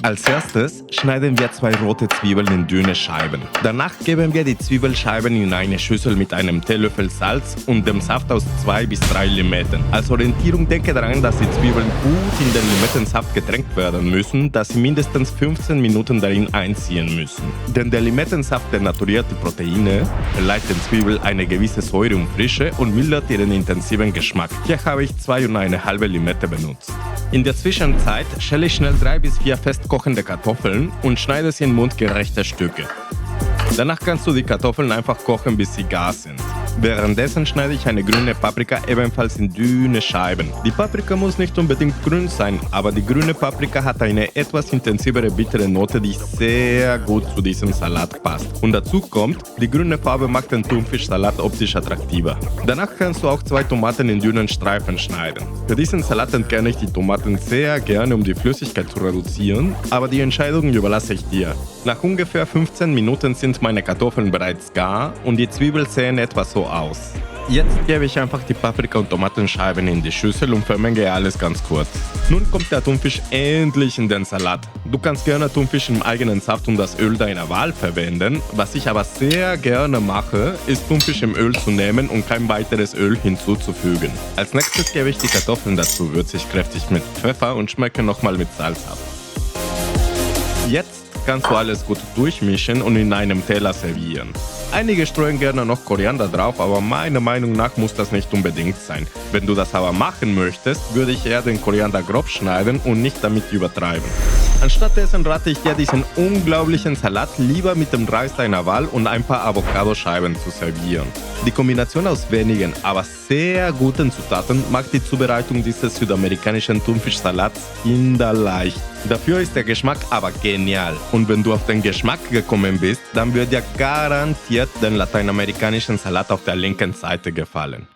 Als erstes schneiden wir 2 rote Zwiebeln in dünne Scheiben. Danach geben wir die Zwiebelscheiben in eine Schüssel mit einem Teelöffel Salz und dem Saft aus 2 bis 3 Limetten. Als Orientierung denke daran, dass die Zwiebeln gut in den Limettensaft getränkt werden müssen, da sie mindestens 15 Minuten darin einziehen müssen. Denn der Limettensaft denaturiert die Proteine, verleiht den Zwiebeln eine gewisse Säure und Frische und mildert ihren intensiven Geschmack. Hier habe ich 2,5 Limette benutzt. In der Zwischenzeit schäle ich schnell 3 bis 4 festkochende Kartoffeln und schneide sie in mundgerechte Stücke. Danach kannst du die Kartoffeln einfach kochen, bis sie gar sind. Währenddessen schneide ich eine grüne Paprika ebenfalls in dünne Scheiben. Die Paprika muss nicht unbedingt grün sein, aber die grüne Paprika hat eine etwas intensivere bittere Note, die sehr gut zu diesem Salat passt. Und dazu kommt, die grüne Farbe macht den Thunfischsalat optisch attraktiver. Danach kannst du auch 2 Tomaten in dünnen Streifen schneiden. Für diesen Salat entkerne ich die Tomaten sehr gerne, um die Flüssigkeit zu reduzieren, aber die Entscheidung überlasse ich dir. Nach ungefähr 15 Minuten sind meine Kartoffeln bereits gar und die Zwiebeln sehen etwa so aus. Jetzt gebe ich einfach die Paprika- und Tomatenscheiben in die Schüssel und vermenge alles ganz kurz. Nun kommt der Thunfisch endlich in den Salat. Du kannst gerne Thunfisch im eigenen Saft und das Öl deiner Wahl verwenden. Was ich aber sehr gerne mache, ist Thunfisch im Öl zu nehmen und kein weiteres Öl hinzuzufügen. Als nächstes gebe ich die Kartoffeln dazu, würze ich kräftig mit Pfeffer und schmecke nochmal mit Salz ab. Jetzt kannst du alles gut durchmischen und in einem Teller servieren. Einige streuen gerne noch Koriander drauf, aber meiner Meinung nach muss das nicht unbedingt sein. Wenn du das aber machen möchtest, würde ich eher den Koriander grob schneiden und nicht damit übertreiben. Anstattdessen rate ich dir, diesen unglaublichen Salat lieber mit dem Reis deiner Wahl und ein paar Avocadoscheiben zu servieren. Die Kombination aus wenigen, aber sehr guten Zutaten macht die Zubereitung dieses südamerikanischen Thunfischsalats kinderleicht. Dafür ist der Geschmack aber genial. Und wenn du auf den Geschmack gekommen bist, dann wird dir garantiert der lateinamerikanischen Salat auf der linken Seite gefallen.